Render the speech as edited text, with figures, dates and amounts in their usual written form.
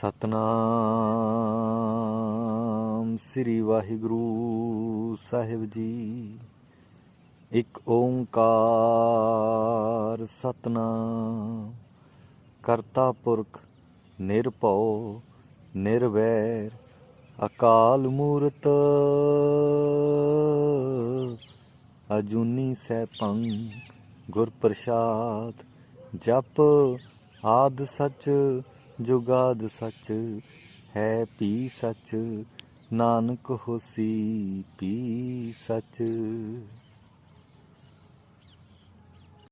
ਸਤਨਾਮ ਸ੍ਰੀ ਵਾਹਿਗੁਰੂ ਸਾਹਿਬ ਜੀ। ਇੱਕ ਓਂਕਾਰ ਸਤਨਾਮ ਕਰਤਾ ਪੁਰਖ ਨਿਰਭਉ ਨਿਰਵੈਰ ਅਕਾਲ ਮੂਰਤ ਅਜੂਨੀ ਸੈਭੰ ਗੁਰ ਪ੍ਰਸਾਦ। ਜਪ ਆਦਿ ਸਚ ਜੁਗਾਦ ਸਚ ਹੈ ਭੀ ਸਚ ਨਾਨਕ ਹੋਸੀ ਭੀ ਸਚ।